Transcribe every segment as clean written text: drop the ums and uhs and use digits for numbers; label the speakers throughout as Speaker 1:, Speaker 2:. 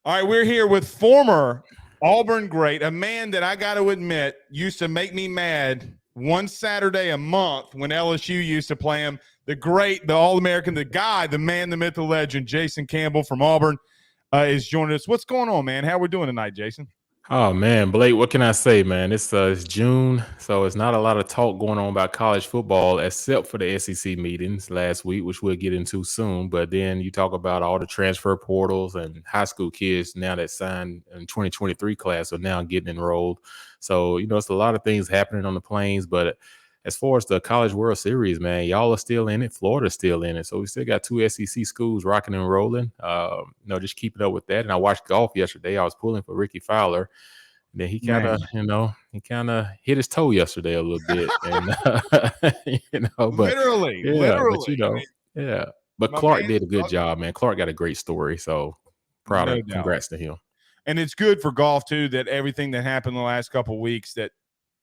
Speaker 1: All right, we're here with former Auburn great, a man that I got to admit used to make me mad one Saturday a month when LSU used to play him. The great, the All-American, the guy, the man, the myth, the legend, Jason Campbell from Auburn is joining us. What's going on, man? How we doing tonight, Jason?
Speaker 2: Oh man, Blake, what can I say, man? It's June, so it's not a lot of talk going on about college football except for the SEC meetings last week, which we'll get into soon. But then you talk about all the transfer portals and high school kids now that signed in 2023 class are now getting enrolled. So, it's a lot of things happening on the plains, but as far as the College World Series, man, y'all are still in it. Florida's still in it. So we still got two SEC schools rocking and rolling. Just keeping up with that. And I watched golf yesterday. I was pulling for Ricky Fowler. And then he kind
Speaker 1: Man.
Speaker 2: of, hit his toe yesterday a little bit. And, but
Speaker 1: Literally. I mean,
Speaker 2: yeah. But
Speaker 1: my
Speaker 2: Clark
Speaker 1: man
Speaker 2: did a good
Speaker 1: struggled.
Speaker 2: job, man. Clark got a great story. So proud
Speaker 1: No
Speaker 2: of,
Speaker 1: doubt.
Speaker 2: congrats to him.
Speaker 1: And it's good for golf, too, that everything that happened the last couple of weeks that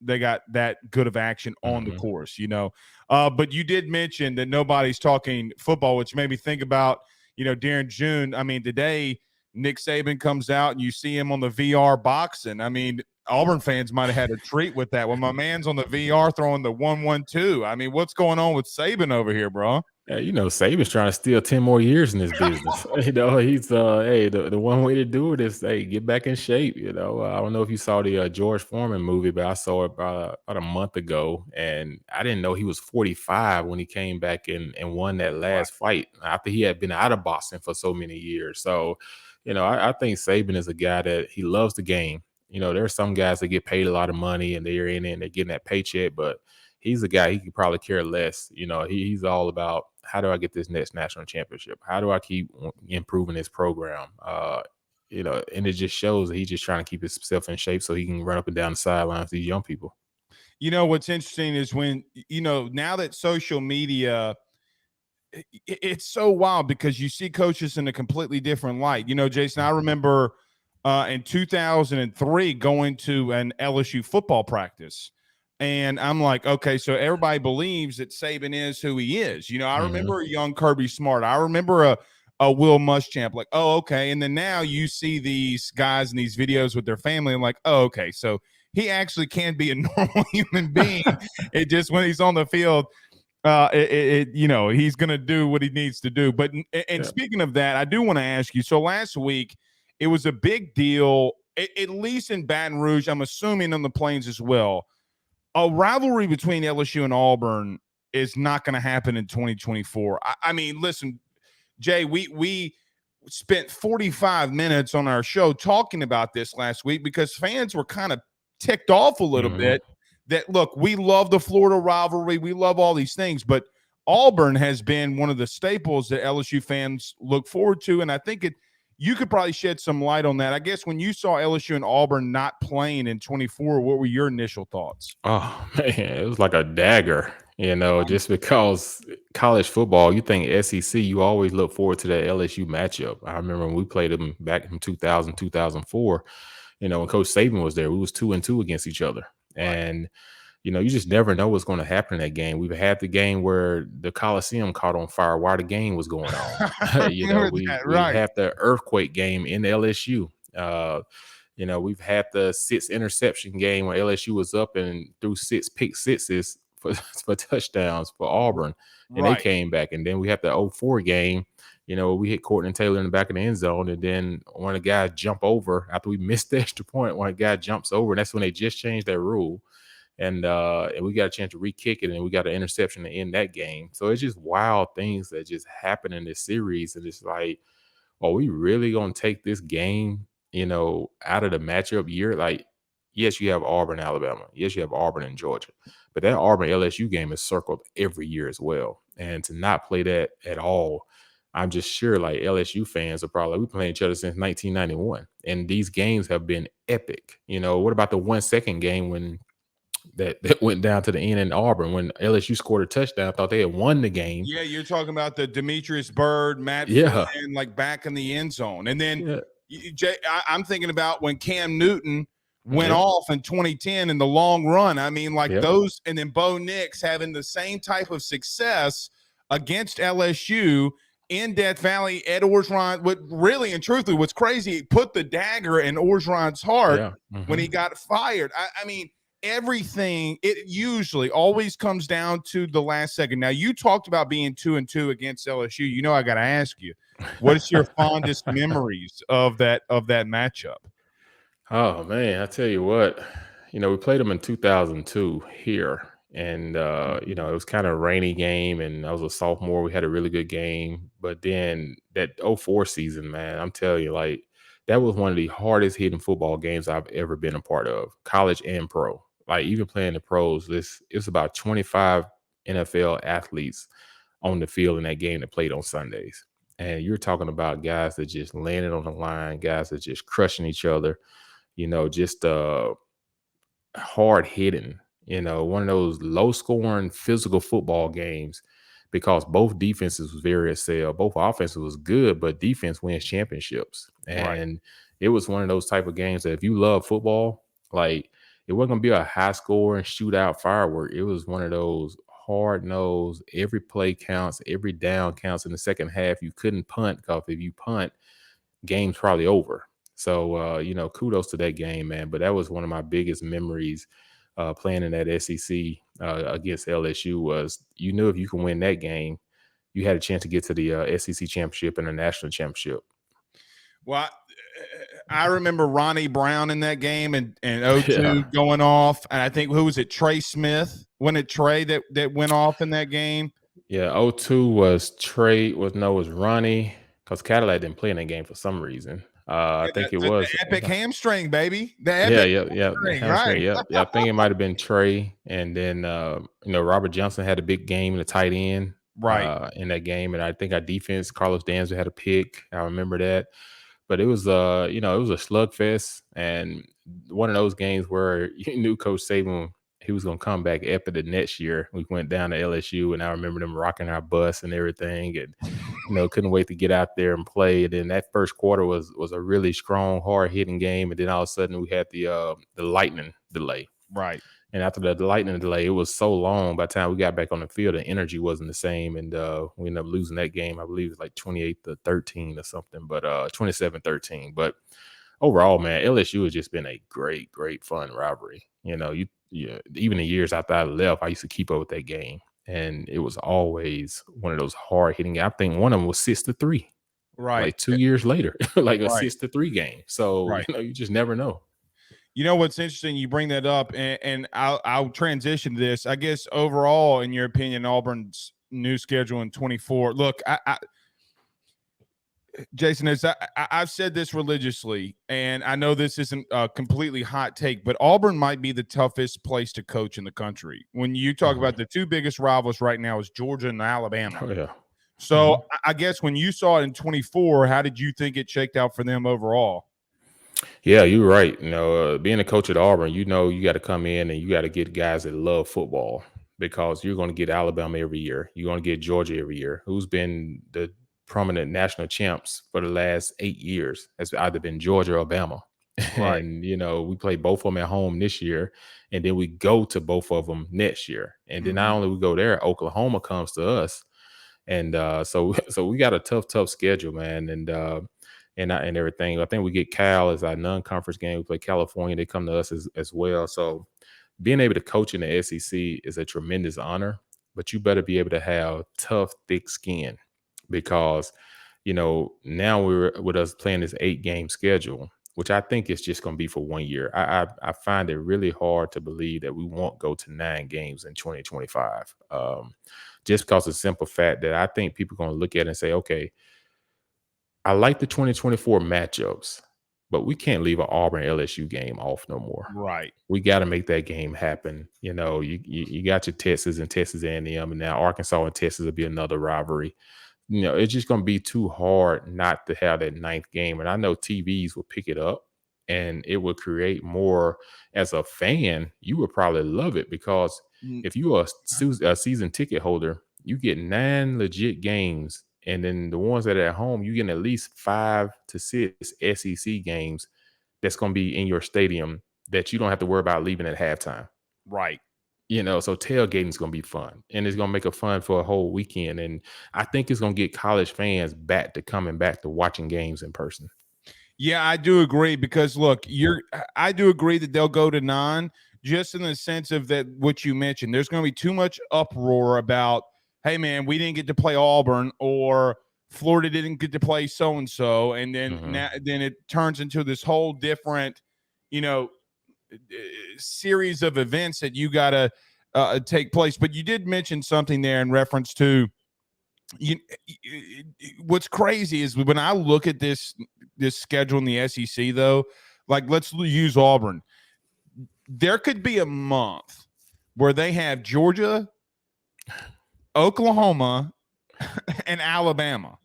Speaker 1: they got that good of action on the course, But you did mention that nobody's talking football, which made me think about, during June. I mean, today Nick Saban comes out and you see him on the VR boxing. I mean, Auburn fans might have had a treat with that. When my man's on the VR throwing the 1-1-2. I mean, what's going on with Saban over here, bro?
Speaker 2: Yeah, Saban's trying to steal 10 more years in this business. He's the one way to do it is get back in shape. I don't know if you saw the George Foreman movie, but I saw it about a month ago, and I didn't know he was 45 when he came back and won that last fight after he had been out of boxing for so many years. So, I think Saban is a guy that he loves the game. There are some guys that get paid a lot of money and they're in it and they're getting that paycheck, but he's a guy he could probably care less. He's all about how do I get this next national championship? How do I keep improving this program? And it just shows that he's just trying to keep himself in shape so he can run up and down the sidelines these young people.
Speaker 1: What's interesting is when, now that social media, it's so wild because you see coaches in a completely different light. Jason, I remember in 2003 going to an LSU football practice. And I'm like, okay, so everybody believes that Saban is who he is. I remember a young Kirby Smart. I remember a Will Muschamp. Like, oh, okay. And then now you see these guys in these videos with their family. I'm like, oh, okay. So he actually can be a normal human being. It just when he's on the field, he's going to do what he needs to do. But speaking of that, I do want to ask you. So last week, it was a big deal, at least in Baton Rouge. I'm assuming on the Plains as well. A rivalry between LSU and Auburn is not going to happen in 2024. I mean, listen, Jay, we spent 45 minutes on our show talking about this last week because fans were kind of ticked off a little bit that, look, we love the Florida rivalry. We love all these things, but Auburn has been one of the staples that LSU fans look forward to, and I think you could probably shed some light on that. I guess when you saw LSU and Auburn not playing in 24, what were your initial thoughts?
Speaker 2: Oh, man, it was like a dagger, just because college football, you think SEC, you always look forward to that LSU matchup. I remember when we played them back in 2000, 2004, when Coach Saban was there, we was 2-2 against each other. And, you just never know what's going to happen in that game. We've had the game where the Coliseum caught on fire while the game was going on. We had the earthquake game in LSU. We've had the 6 interception game where LSU was up and threw 6 pick sixes for touchdowns for Auburn, and they came back. And then we had the 04 game, we hit Courtney Taylor in the back of the end zone, and then when a guy jump over after we missed the extra point, when a guy jumps over, and that's when they just changed that rule. And we got a chance to re-kick it, and we got an interception to end that game. So it's just wild things that just happen in this series, and it's like, are we really gonna take this game, out of the matchup year? Like, yes, you have Auburn, Alabama. Yes, you have Auburn and Georgia, but that Auburn LSU game is circled every year as well. And to not play that at all, I'm just sure like LSU fans are probably, we playing each other since 1991, and these games have been epic. What about the 1-second game when that went down to the end in Auburn when LSU scored a touchdown? I thought they had won the game.
Speaker 1: Yeah, you're talking about the Demetrius Byrd, Matt Flynn, like back in the end zone. And then Jay, I'm thinking about when Cam Newton went off in 2010 in the long run. I mean, like those, and then Bo Nix having the same type of success against LSU in Death Valley, Ed Orgeron, what really and truthfully, what's crazy, he put the dagger in Orgeron's heart
Speaker 2: Yeah.
Speaker 1: when he got fired. I mean, everything, it usually always comes down to the last second. Now, you talked about being 2-2 against LSU. You know, I got to ask you, what is your fondest memories of that matchup?
Speaker 2: Oh man, I tell you what, we played them in 2002 here, and it was kind of a rainy game, and I was a sophomore. We had a really good game, but then that '04 season, man, I'm telling you, like that was one of the hardest hitting football games I've ever been a part of, college and pro. Like even playing the pros, it's about 25 NFL athletes on the field in that game that played on Sundays. And you're talking about guys that just landed on the line, guys that just crushing each other, just hard hitting, one of those low scoring physical football games because both defenses was very excel. Both offenses was good, but defense wins championships.
Speaker 1: Right.
Speaker 2: And it was one of those type of games that if you love football, like it wasn't gonna be a high score and shootout firework. It was one of those hard nosed, every play counts, every down counts in the second half. You couldn't punt because if you punt, game's probably over. So, kudos to that game, man. But that was one of my biggest memories playing in that SEC against LSU was you knew if you can win that game, you had a chance to get to the SEC championship and the national championship.
Speaker 1: Well, I remember Ronnie Brown in that game and 0-2
Speaker 2: Yeah.
Speaker 1: going off. And I think, who was it? Trey Smith. Wasn't it Trey that went off in that game?
Speaker 2: Yeah. 0-2 was Ronnie because Cadillac didn't play in that game for some reason. I
Speaker 1: Yeah,
Speaker 2: think it
Speaker 1: the
Speaker 2: was.
Speaker 1: epic hamstring, baby. The
Speaker 2: Yeah,
Speaker 1: epic
Speaker 2: yeah. The
Speaker 1: hamstring, right?
Speaker 2: hamstring. Yeah. Yeah. I think it might have been Trey. And then, Robert Johnson had a big game in the tight end
Speaker 1: Right.
Speaker 2: in that game. And I think our defense, Carlos Danzer had a pick. I remember that. But it was, it was a slugfest. And one of those games where you knew Coach Saban, he was going to come back after the next year. We went down to LSU, and I remember them rocking our bus and everything. And couldn't wait to get out there and play. And then that first quarter was a really strong, hard hitting game. And then all of a sudden we had the lightning delay.
Speaker 1: Right.
Speaker 2: And after the lightning delay, it was so long. By the time we got back on the field, the energy wasn't the same. And we ended up losing that game. I believe it was like 28-13 or something, but 27-13. But overall, man, LSU has just been a great, great fun rivalry. Even the years after I left, I used to keep up with that game. And it was always one of those hard hitting. I think one of them was 6-3.
Speaker 1: Right.
Speaker 2: Like 2 years later, like a
Speaker 1: Right.
Speaker 2: 6-3 game. So
Speaker 1: Right.
Speaker 2: you just never know.
Speaker 1: You know what's interesting? You bring that up, and I'll transition to this. I guess overall, in your opinion, Auburn's new schedule in 24. Look, Jason, I've said this religiously, and I know this isn't a completely hot take, but Auburn might be the toughest place to coach in the country. When you talk about the two biggest rivals right now is Georgia and Alabama.
Speaker 2: Oh, yeah.
Speaker 1: So I guess when you saw it in 24, how did you think it shaked out for them overall?
Speaker 2: Yeah, you're right. Being a coach at Auburn, you got to come in and you got to get guys that love football because you're going to get Alabama every year. You're going to get Georgia every year, who's been the prominent national champs for the last 8 years. Has either been Georgia or Bama.
Speaker 1: Right.
Speaker 2: And, we play both of them at home this year, and then we go to both of them next year. And then not only we go there, Oklahoma comes to us. And so we got a tough schedule, man. And everything. I think we get Cal as our non-conference game. We play California. They come to us as well. So being able to coach in the SEC is a tremendous honor, but you better be able to have tough, thick skin because, now we're with us playing this 8-game schedule, which I think is just going to be for 1 year. I find it really hard to believe that we won't go to 9 games in 2025. Just because of the simple fact that I think people are going to look at it and say, okay, I like the 2024 matchups, but we can't leave an Auburn LSU game off no more.
Speaker 1: Right.
Speaker 2: We got to make that game happen. You got your Texas and Texas A&M, and now Arkansas and Texas will be another rivalry. It's just going to be too hard not to have that 9th game. And I know TVs will pick it up and it will create more. As a fan, you would probably love it because if you are a season ticket holder, you get 9 legit games. And then the ones that are at home, you get at least 5 to 6 SEC games that's going to be in your stadium that you don't have to worry about leaving at halftime.
Speaker 1: Right.
Speaker 2: So tailgating is going to be fun, and it's going to make it fun for a whole weekend. And I think it's going to get college fans back to coming back to watching games in person.
Speaker 1: Yeah, I do agree because look, I do agree that they'll go to 9 just in the sense of that what you mentioned. There's going to be too much uproar about, hey man, we didn't get to play Auburn or Florida didn't get to play so and so, and then then it turns into this whole different, series of events that you got to take place. But you did mention something there in reference to what's crazy is when I look at this schedule in the SEC, though, like let's use Auburn. There could be a month where they have Georgia, Oklahoma, and Alabama.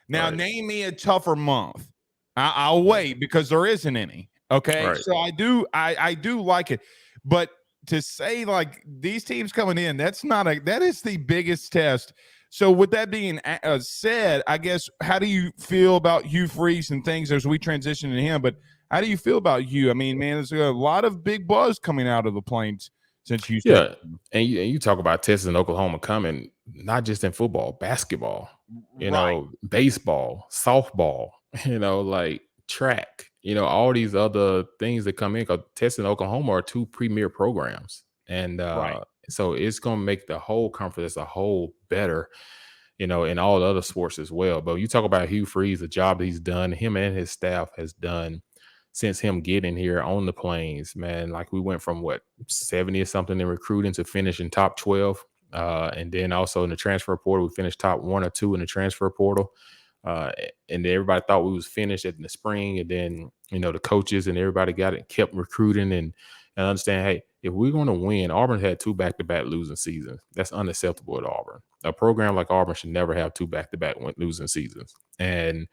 Speaker 1: Now, name me a tougher month. I'll wait because there isn't any. Okay, so I do like it, but to say like these teams coming in, that is the biggest test. So with that being said, I guess, how do you feel about Hugh Freeze and things as we transition to him? But how do you feel about Hugh? I mean, man, there's a lot of big buzz coming out of the Plains since you
Speaker 2: and you talk about Texas and Oklahoma coming, not just in football, basketball, baseball, softball, like track, all these other things that come in, because Texas and Oklahoma are 2 premier programs. And so it's going to make the whole conference as a whole better, in all the other sports as well. But you talk about Hugh Freeze, the job he's done, him and his staff has done since him getting here on the Plains, man. Like we went from 70 or something in recruiting to finishing top 12. And then also in the transfer portal, we finished top 1 or 2 in the transfer portal. And everybody thought we was finished in the spring. And then, the coaches and everybody kept recruiting and understand, hey, if we're going to win, Auburn had 2 back-to-back losing seasons. That's unacceptable at Auburn. A program like Auburn should never have 2 back-to-back losing seasons. And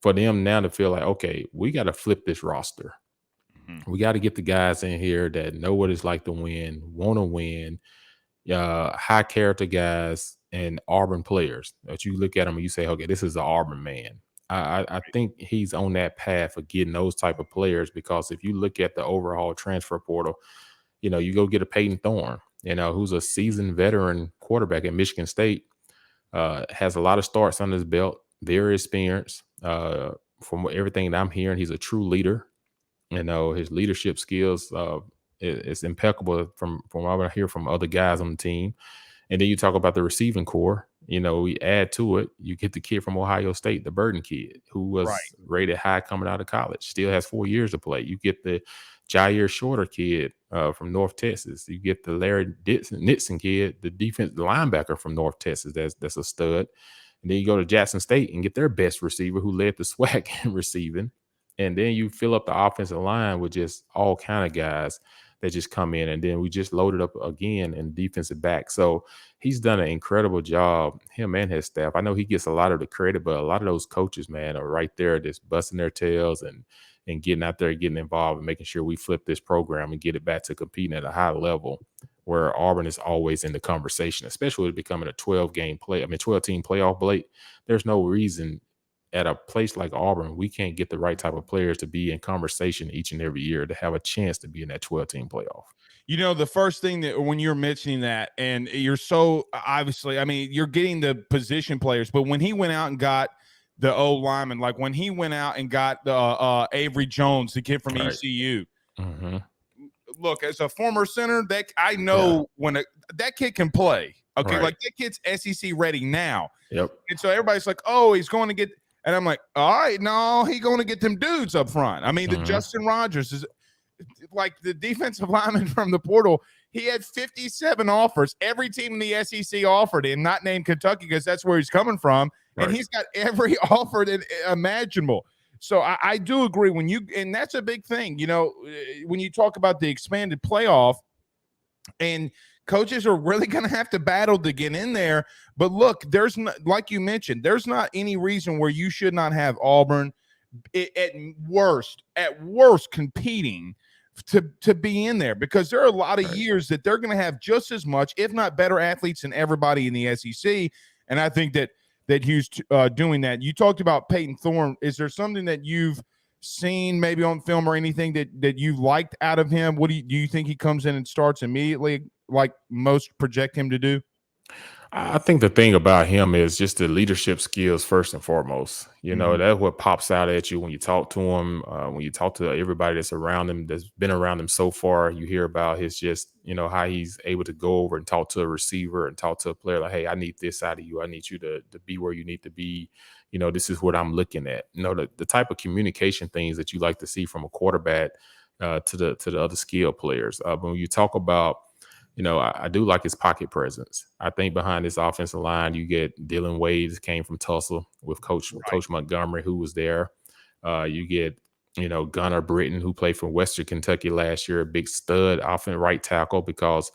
Speaker 2: for them now to feel like, okay, we got to flip this roster. We got to get the guys in here that know what it's like to win, want to win, high character guys and Auburn players that you look at them and you say, okay, this is an Auburn man. I think he's on that path of getting those type of players, because if you look at the overall transfer portal, you go get a Peyton Thorne, who's a seasoned veteran quarterback at Michigan State, has a lot of starts under his belt, very experienced. From everything that I'm hearing, he's a true leader. His leadership skills is impeccable from what I hear from other guys on the team. And then you talk about the receiving core. We add to it, you get the kid from Ohio State, the Burden kid, who was rated high coming out of college, still has 4 years to play. You get the Jair Shorter kid from North Texas. You get the Larry Nixon kid, the linebacker from North Texas. That's a stud. And then you go to Jackson State and get their best receiver, who led the SWAC in receiving. And then you fill up the offensive line with just all kind of guys that just come in. And then we just loaded up again in defensive back. So he's done an incredible job, him and his staff. I know he gets a lot of the credit, but a lot of those coaches, man, are right there just busting their tails and getting out there, getting involved and making sure we flip this program and get it back to competing at a high level where Auburn is always in the conversation, especially with becoming a 12-team playoff, Blake. There's no reason at a place like Auburn, we can't get the right type of players to be in conversation each and every year to have a chance to be in that 12-team playoff.
Speaker 1: The first thing that when you're mentioning that, and you're so obviously, I mean, you're getting the position players, but when he went out and got the O lineman, like when he went out and got the Avery Jones, the kid from ECU. Look, as a former center, that I know that kid can play. Okay, like that kid's SEC ready now.
Speaker 2: Yep.
Speaker 1: And so everybody's like, oh, he's going to get. And I'm like, all right, no, he's going to get them dudes up front. I mean, the Justin Rogers is like the defensive lineman from the portal. He had 57 offers. Every team in the SEC offered him, not named Kentucky because that's where he's coming from. And he's got every offer that imaginable. So I do agree and that's a big thing, when you talk about the expanded playoff, and coaches are really going to have to battle to get in there. But look, there's not, like you mentioned, there's not any reason where you should not have Auburn at worst competing to be in there, because there are a lot of years that they're going to have just as much, if not better, athletes than everybody in the SEC. And I think that Hugh's doing that. You talked about Peyton Thorne. Is there something that you've seen maybe on film or anything that you liked out of him? What do you think he comes in and starts immediately, like most project him to do?
Speaker 2: I think the thing about him is just the leadership skills first and foremost.
Speaker 1: Mhm.
Speaker 2: That's what pops out at you when you talk to him, when you talk to everybody that's around him, that's been around him so far. You hear about his just, how he's able to go over and talk to a receiver and talk to a player like, "Hey, I need this out of you. I need you to be where you need to be. This is what I'm looking at." The type of communication things that you like to see from a quarterback to the other skill players. But when you talk about I do like his pocket presence. I think behind this offensive line, you get Dylan Wade, that came from Tulsa with
Speaker 1: Right.
Speaker 2: Coach Montgomery, who was there. You get Gunnar Britton, who played for Western Kentucky last year, a big stud offensive right tackle because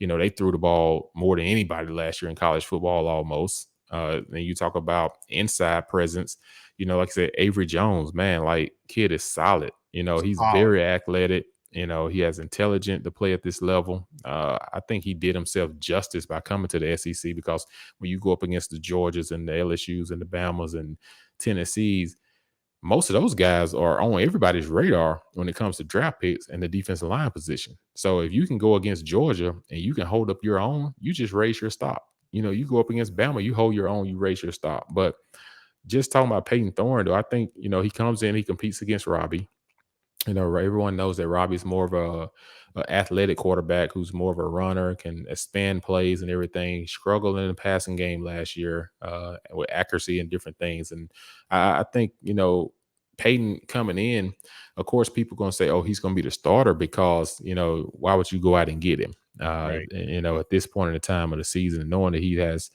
Speaker 2: they threw the ball more than anybody last year in college football almost. Then you talk about inside presence. Like I said, Avery Jones, man, like kid is solid. He's
Speaker 1: Solid.
Speaker 2: very athletic. He has intelligent to play at this level. I think he did himself justice by coming to the SEC because when you go up against the Georgias and the LSUs and the Bamas and Tennessees, most of those guys are on everybody's radar when it comes to draft picks and the defensive line position. So if you can go against Georgia and you can hold up your own, you just raise your stop. You go up against Bama, you hold your own, you raise your stop. But just talking about Peyton Thorne, though, I think, he comes in, he competes against Robbie. Everyone knows that Robbie's more of a athletic quarterback who's more of a runner, can expand plays and everything. He struggled in the passing game last year with accuracy and different things. And I think, Peyton coming in, of course, people going to say, oh, he's going to be the starter because, why would you go out and get him?
Speaker 1: Right.
Speaker 2: At this point in the time of the season, knowing that he has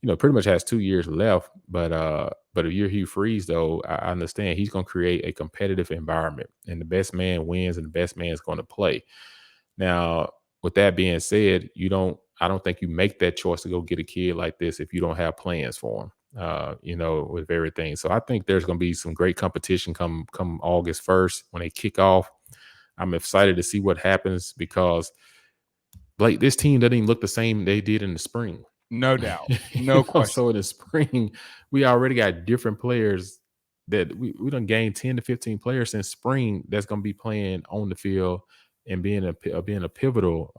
Speaker 2: pretty much has 2 years left. But if you're Hugh Freeze, though, I understand he's going to create a competitive environment, and the best man wins, and the best man is going to play. Now, with that being said, I don't think you make that choice to go get a kid like this if you don't have plans for him. With everything. So I think there's going to be some great competition come August 1st when they kick off. I'm excited to see what happens because Blake, this team doesn't even look the same they did in the spring.
Speaker 1: No doubt. No question.
Speaker 2: So in the spring, we already got different players that we done gained 10 to 15 players since spring that's going to be playing on the field and being a pivotal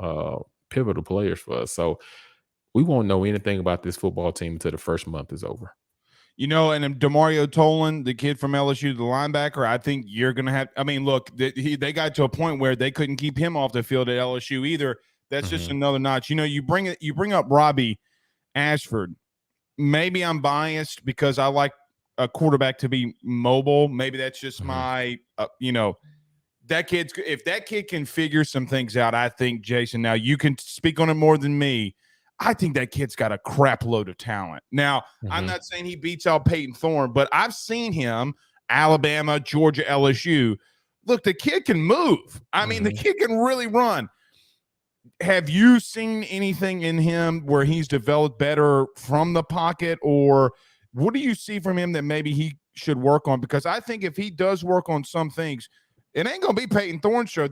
Speaker 2: players for us. So we won't know anything about this football team until the first month is over.
Speaker 1: And then Demario Tolan, the kid from LSU, the linebacker, I think you're going to have – I mean, look, they got to a point where they couldn't keep him off the field at LSU either. That's just another notch. You bring up Robbie Ashford. Maybe I'm biased because I like a quarterback to be mobile. Maybe that's just my that kid's – if that kid can figure some things out, I think, Jason, now you can speak on it more than me. I think that kid's got a crap load of talent. Now, I'm not saying he beats out Peyton Thorne, but I've seen him, Alabama, Georgia, LSU. Look, the kid can move. I mean, the kid can really run. Have you seen anything in him where he's developed better from the pocket, or what do you see from him that maybe he should work on? Because I think if he does work on some things, it ain't going to be Peyton Thorne's show.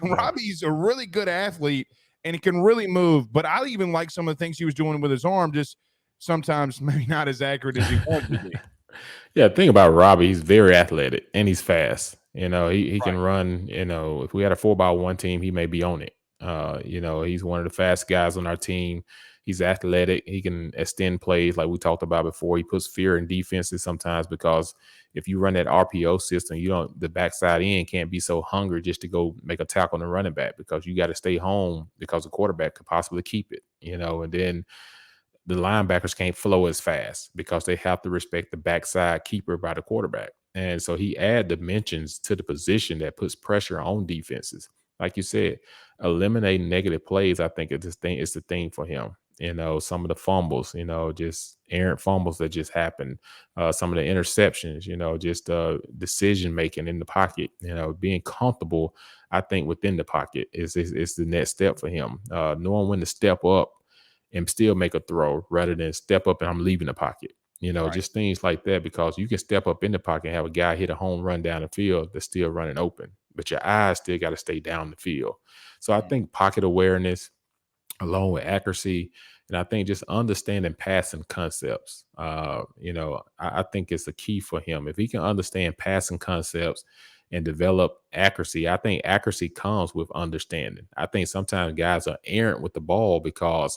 Speaker 1: Robbie's a really good athlete, and he can really move. But I even like some of the things he was doing with his arm, just sometimes maybe not as accurate as he wanted to be.
Speaker 2: Yeah, the thing about Robbie, he's very athletic and he's fast. He can
Speaker 1: Right.
Speaker 2: run. If we had a 4x1 team, he may be on it. He's one of the fast guys on our team. He's athletic. He can extend plays like we talked about before. He puts fear in defenses sometimes because if you run that RPO system, the backside end can't be so hungry just to go make a tackle on the running back because you got to stay home because the quarterback could possibly keep it. And then the linebackers can't flow as fast because they have to respect the backside keeper by the quarterback. And so he add dimensions to the position that puts pressure on defenses. Like you said, eliminating negative plays, I think is the thing for him. Some of the fumbles, just errant fumbles that just happen. Some of the interceptions, just decision making in the pocket, being comfortable, I think, within the pocket is the next step for him. Knowing when to step up and still make a throw rather than step up and I'm leaving the pocket.
Speaker 1: Right.
Speaker 2: Just things like that, because you can step up in the pocket and have a guy hit a home run down the field that's still running open, but your eyes still got to stay down the field. So I think pocket awareness along with accuracy And I think just understanding passing concepts, I think it's a key for him. If he can understand passing concepts and develop accuracy, I think accuracy comes with understanding. I think sometimes guys are errant with the ball because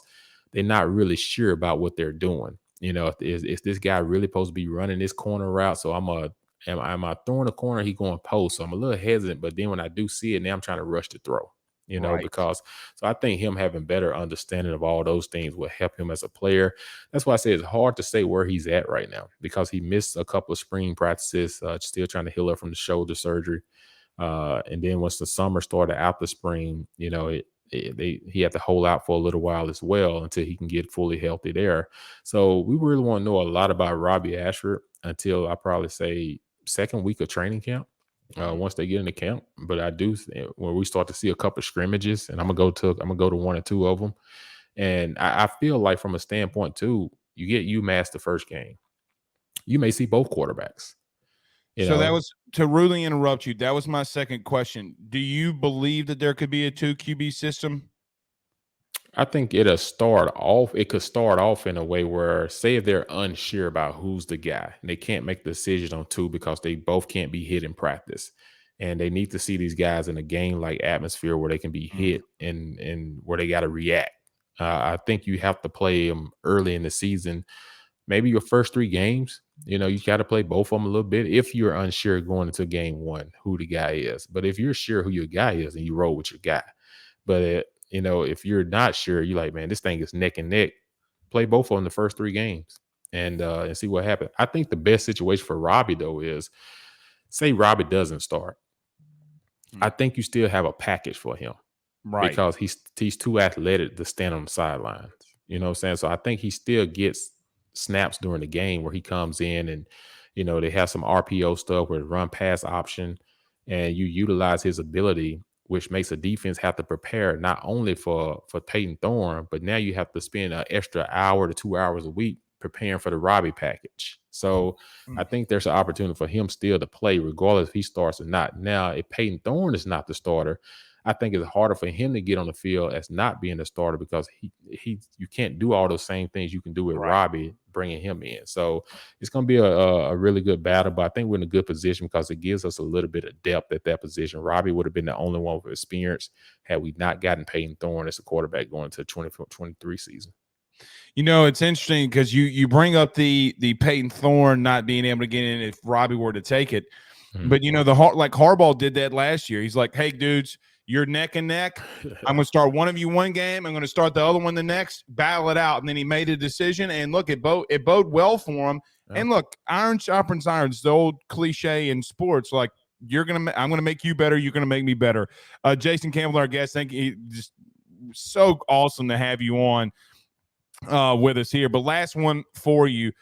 Speaker 2: they're not really sure about what they're doing. Is this guy really supposed to be running this corner route? So am I throwing a corner? He going post. So I'm a little hesitant, but then when I do see it, now I'm trying to rush the throw.
Speaker 1: Right.
Speaker 2: Because so I think him having better understanding of all those things will help him as a player. That's why I say it's hard to say where he's at right now because he missed a couple of spring practices, still trying to heal up from the shoulder surgery. And then once the summer started after spring, he had to hold out for a little while as well until he can get fully healthy there. So we really want to know a lot about Robbie Ashford until I probably say second week of training camp. Once they get into camp, but I do when we start to see a couple of scrimmages, and I'm gonna go to one or two of them, and I feel like from a standpoint too, you get UMass the first game, you may see both quarterbacks.
Speaker 1: So that was, to rudely interrupt you, that was my second question. Do you believe that there could be a 2 QB system?
Speaker 2: I think it could start off in a way where, say, if they're unsure about who's the guy, and they can't make the decision on two because they both can't be hit in practice. And they need to see these guys in a game like atmosphere where they can be hit and where they got to react. I think you have to play them early in the season. Maybe your first 3 games, you got to play both of them a little bit if you're unsure going into game one who the guy is. But if you're sure who your guy is, and you roll with your guy. But if you're not sure, you're like, man, this thing is neck and neck. Play both of them the first 3 games and see what happens. I think the best situation for Robbie though is, say Robbie doesn't start. I think you still have a package for him,
Speaker 1: Right.
Speaker 2: because he's too athletic to stand on the sidelines. You know what I'm saying? So I think he still gets snaps during the game where he comes in and, they have some RPO stuff with run pass option, and you utilize his ability, which makes a defense have to prepare not only for Peyton Thorne, but now you have to spend an extra hour to 2 hours a week preparing for the Robbie package. So I think there's an opportunity for him still to play regardless if he starts or not. Now, if Peyton Thorne is not the starter, I think it's harder for him to get on the field as not being a starter, because you can't do all those same things you can do with Robbie bringing him in. So it's going to be a really good battle, but I think we're in a good position because it gives us a little bit of depth at that position. Robbie would have been the only one with experience had we not gotten Peyton Thorne as a quarterback going to the 2023 season.
Speaker 1: It's interesting because you bring up the Peyton Thorne not being able to get in if Robbie were to take it. But like Harbaugh did that last year. He's like, hey, dudes, you're neck and neck. I'm going to start one of you one game. I'm going to start the other one the next. Battle it out. And then he made a decision. And look, it bode well for him. Yeah. And look, iron sharpens iron. It's the old cliche in sports. Like, I'm going to make you better. You're going to make me better. Jason Campbell, our guest, thank you. Just so awesome to have you on with us here. But last one for you.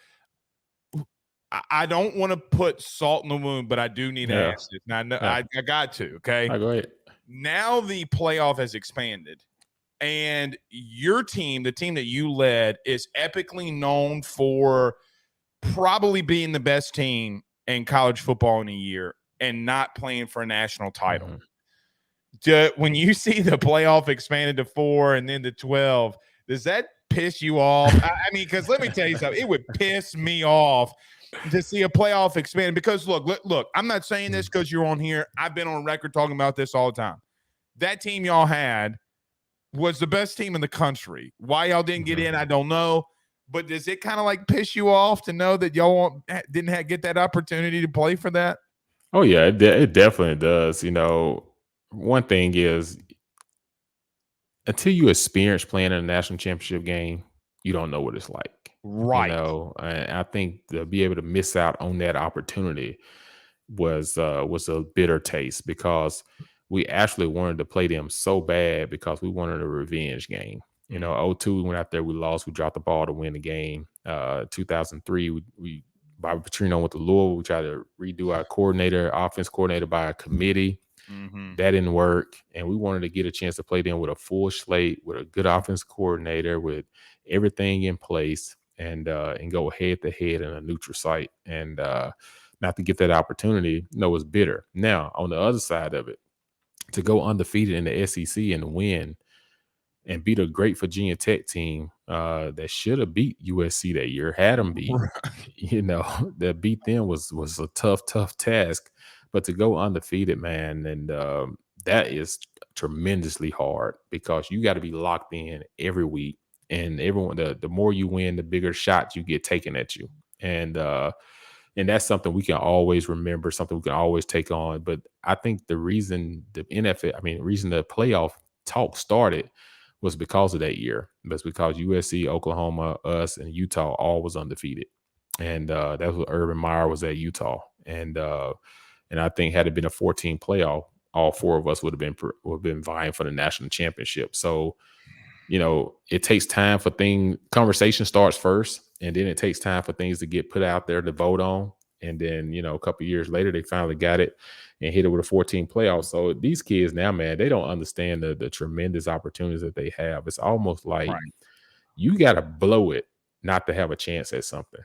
Speaker 1: I don't want to put salt in the wound, but I do need to ask this. Now, I got to, okay?
Speaker 2: Go ahead.
Speaker 1: Now the playoff has expanded, and your team, the team that you led, is epically known for probably being the best team in college football in a year and not playing for a national title. When you see the playoff expanded to 4 and then to 12, does that piss you off? I mean, because let me tell you something. It would piss me off to see a playoff expand, because look, I'm not saying this because you're on here. I've been on record talking about this all the time. That team y'all had was the best team in the country. Why y'all didn't get in, I don't know. But does it kind of like piss you off to know that y'all didn't get that opportunity to play for that?
Speaker 2: Oh, yeah, it definitely does. One thing is, until you experience playing in a national championship game, you don't know what it's like.
Speaker 1: Right.
Speaker 2: And I think to be able to miss out on that opportunity was a bitter taste, because we actually wanted to play them so bad because we wanted a revenge game. 2002 we went out there, we lost, we dropped the ball to win the game. 2003 we Bobby Petrino went to Louisville, we tried to redo our offense coordinator by a committee. That didn't work, and we wanted to get a chance to play them with a full slate, with a good offense coordinator, with everything in place, and go head to head in a neutral site, and not to get that opportunity, was bitter. Now, on the other side of it, to go undefeated in the SEC and win, and beat a great Virginia Tech team that should have beat USC that year, had them beat. You know, that beat them was a tough task. But to go undefeated, man, and that is tremendously hard because you got to be locked in every week, and everyone the more you win, the bigger shots you get taken at you, and that's something we can always remember, something we can always take on. But I think the reason the NFL, I mean, the reason the playoff talk started was because of that year. That's because USC, Oklahoma, us, and Utah all was undefeated, and that's what Urban Meyer was at Utah, and I think had it been a 14 playoff, all four of us would have been vying for the national championship. So you know, it takes time for conversation starts first, and then it takes time for things to get put out there to vote on. And then, you know, a couple of years later, they finally got it and hit it with a 14 playoff. So these kids now, man, they don't understand the tremendous opportunities that they have. It's almost like you got to blow it not to have a chance at something.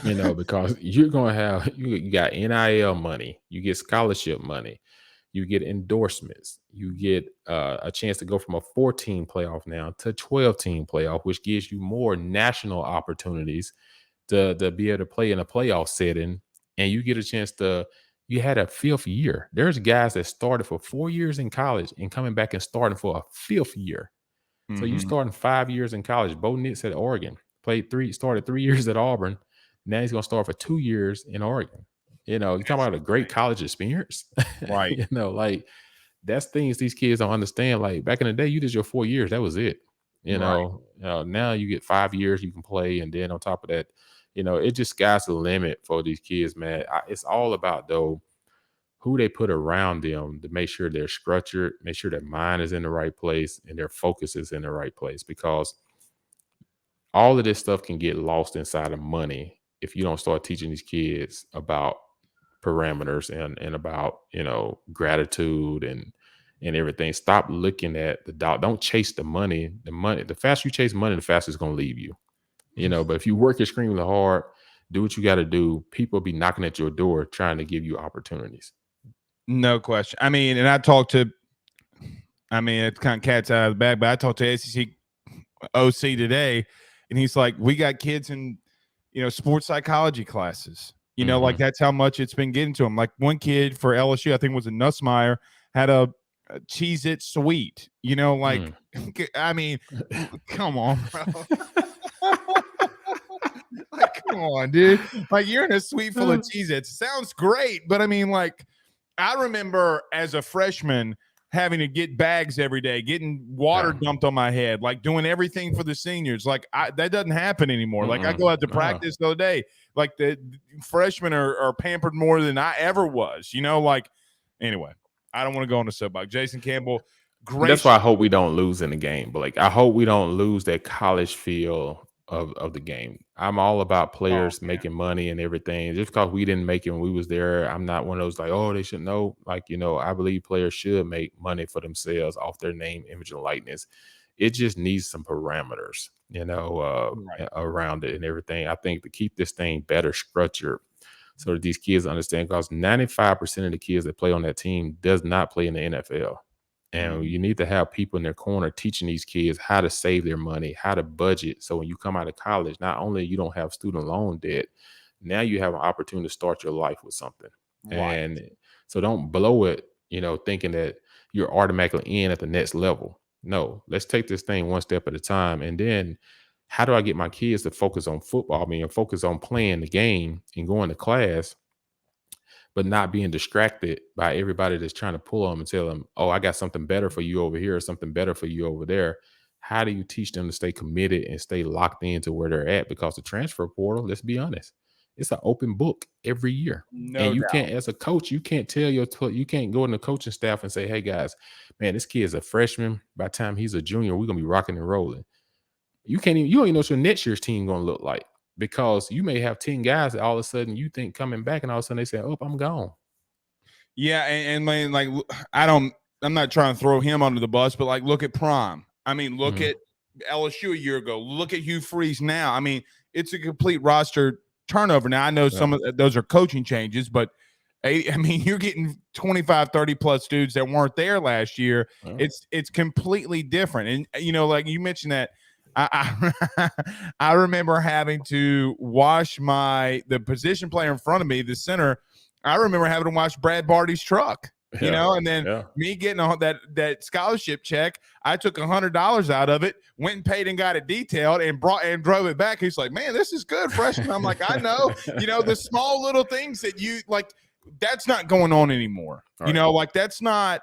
Speaker 2: You know, because you're going to have, you got NIL money, you get scholarship money, you get endorsements, you get a chance to go from a 14 playoff now to 12-team playoff, which gives you more national opportunities to be able to play in a playoff setting. And you get a chance you had a fifth year. There's guys that started for 4 years in college and coming back and starting for a fifth year. So you starting 5 years in college. Bo Nix at Oregon started 3 years at Auburn. Now he's going to start for 2 years in Oregon. You know, you talking about a great college experience,
Speaker 1: Right?
Speaker 2: You know, like that's things these kids don't understand. Like back in the day, you did your 4 years, that was it. Now you get 5 years you can play, and then on top of that, you know, it just sky's the limit for these kids, man. It's all about though who they put around them to make sure they're structured, make sure their mind is in the right place and their focus is in the right place, because all of this stuff can get lost inside of money if you don't start teaching these kids about parameters and about, you know, gratitude and everything. Stop looking at the dot. Don't chase the money. The faster you chase money, the faster it's going to leave you. You know, but if you work extremely hard, do what you got to do, people be knocking at your door trying to give you opportunities.
Speaker 1: No question. I mean, and it's kind of cat's out of the bag, but I talked to SEC OC today, and he's like, we got kids in, you know, sports psychology classes. You know, like that's how much it's been getting to them. Like one kid for LSU, I think was a Nussmeier, had a Cheez-It sweet. You know, like, I mean, come on, bro. Like, come on, dude. Like, you're in a suite full of Cheez-Its. Sounds great, but I mean, like, I remember as a freshman having to get bags every day, getting water dumped on my head, like doing everything for the seniors. Like that doesn't happen anymore. Like I go out to practice the other day. Like the freshmen are pampered more than I ever was. You know, like anyway, I don't want to go on a soapbox. Jason Campbell, great.
Speaker 2: That's why I hope we don't lose in the game. But like I hope we don't lose that college feel of the game. I'm all about players making money and everything. Just because we didn't make it when we was there, I'm not one of those like, oh, they should know. Like, you know, I believe players should make money for themselves off their name, image, and likeness. It just needs some parameters, you know, around it and everything. I think to keep this thing better structured so that these kids understand, because 95% of the kids that play on that team does not play in the NFL. And you need to have people in their corner teaching these kids how to save their money, how to budget. So when you come out of college, not only you don't have student loan debt, now you have an opportunity to start your life with something. Right. And so don't blow it, you know, thinking that you're automatically in at the next level. No, let's take this thing one step at a time. And then how do I get my kids to focus on football? I mean, focus on playing the game and going to class, but not being distracted by everybody that's trying to pull them and tell them, oh, I got something better for you over here or something better for you over there. How do you teach them to stay committed and stay locked into where they're at? Because the transfer portal, let's be honest, it's an open book every year. And you can't, as a coach, you can't tell you can't go in the coaching staff and say, hey guys, man, this kid's a freshman. By the time he's a junior, we're going to be rocking and rolling. You don't even know what your next year's team going to look like. Because you may have 10 guys that all of a sudden you think coming back, and all of a sudden they say, oh, I'm gone.
Speaker 1: Yeah, and man, like I'm not trying to throw him under the bus, but like look at Prime. I mean, look at LSU a year ago. Look at Hugh Freeze now. I mean, it's a complete roster turnover. Now I know some of those are coaching changes, but I mean, you're getting 25, 30 plus dudes that weren't there last year.
Speaker 2: Oh.
Speaker 1: It's completely different. And, like you mentioned that, I remember having to wash the position player in front of me, the center. I remember having to wash Brad Barty's truck, and then me getting on that scholarship check. I took $100 out of it, went and paid and got it detailed and drove it back. He's like, man, this is good, freshman. I'm like, I know, the small little things that you like, that's not going on anymore. Right. Like that's not.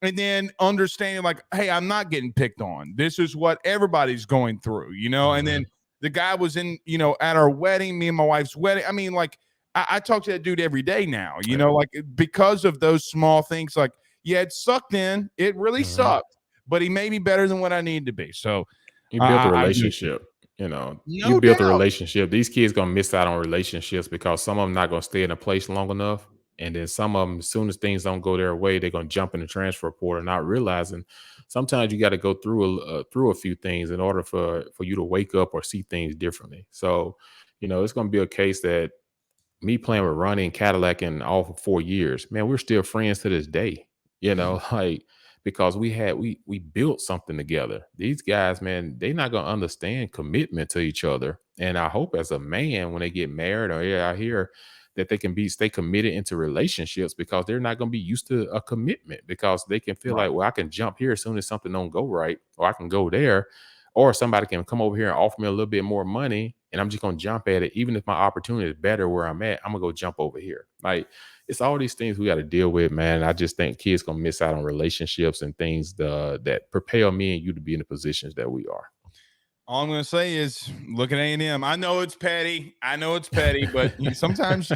Speaker 1: And then understanding like, hey, I'm not getting picked on. This is what everybody's going through, And then the guy was in, at our wedding, me and my wife's wedding. I mean, like, I talk to that dude every day now, like because of those small things, like, yeah, it sucked in. It really sucked, but he may be better than what I need to be. So
Speaker 2: you built a relationship. You built a relationship. These kids going to miss out on relationships because some of them not going to stay in a place long enough. And then some of them, as soon as things don't go their way, they're going to jump in the transfer portal, not realizing sometimes you got to go through a few things in order for you to wake up or see things differently. So, it's going to be a case that me playing with Ronnie and Cadillac and all for 4 years, man, we're still friends to this day, like because we built something together. These guys, man, they're not going to understand commitment to each other. And I hope as a man, when they get married or out here, that they can stay committed into relationships because they're not going to be used to a commitment because they can feel like, well, I can jump here as soon as something don't go right, or I can go there, or somebody can come over here and offer me a little bit more money and I'm just going to jump at it. Even if my opportunity is better where I'm at, I'm gonna go jump over here. Like it's all these things we got to deal with, man. I just think kids going to miss out on relationships and things that propel me and you to be in the positions that we are.
Speaker 1: All I'm going to say is look at A&M. I know it's petty, but sometimes,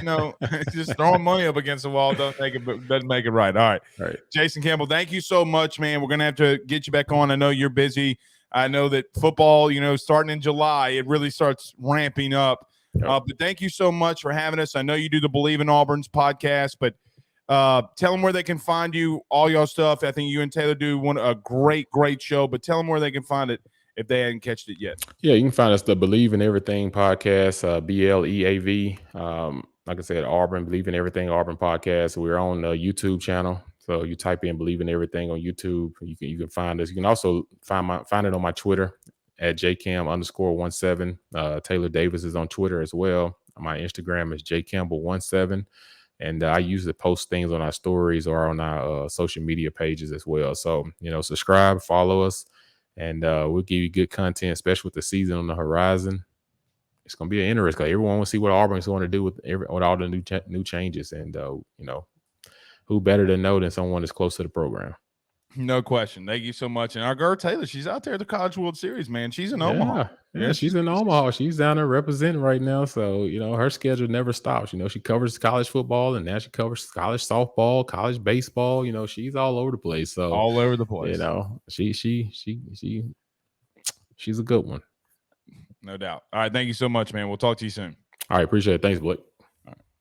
Speaker 1: just throwing money up against the wall doesn't make it right. All right. Jason Campbell, thank you so much, man. We're going to have to get you back on. I know you're busy. I know that football, starting in July, it really starts ramping up. But thank you so much for having us. I know you do the Believe in Auburn's podcast, but tell them where they can find you, all your stuff. I think you and Taylor do a great show, but tell them where they can find it if they hadn't catched it yet.
Speaker 2: Yeah, you can find us the Believe in Everything podcast, BLEAV. Like I said, Auburn, Believe in Everything Auburn podcast. We're on the YouTube channel. So you type in Believe in Everything on YouTube. You can find us. You can also find it on my Twitter at jcam_17. Taylor Davis is on Twitter as well. My Instagram is jcampbell17. And I usually post things on our stories or on our social media pages as well. So, subscribe, follow us. And we'll give you good content, especially with the season on the horizon. It's going to be an interest because everyone will see what Auburn's going to do with all the new changes. And, who better to know than someone that's close to the program?
Speaker 1: No question. Thank you so much. And our girl Taylor, she's out there at the College World Series, man. She's in Omaha.
Speaker 2: Yeah, she's in Omaha. She's down there representing right now. So, her schedule never stops. She covers college football and now she covers college softball, college baseball. She's all over the place. So
Speaker 1: all over the place.
Speaker 2: She's a good one.
Speaker 1: No doubt. All right. Thank you so much, man. We'll talk to you soon.
Speaker 2: All right. Appreciate it. Thanks, Blake.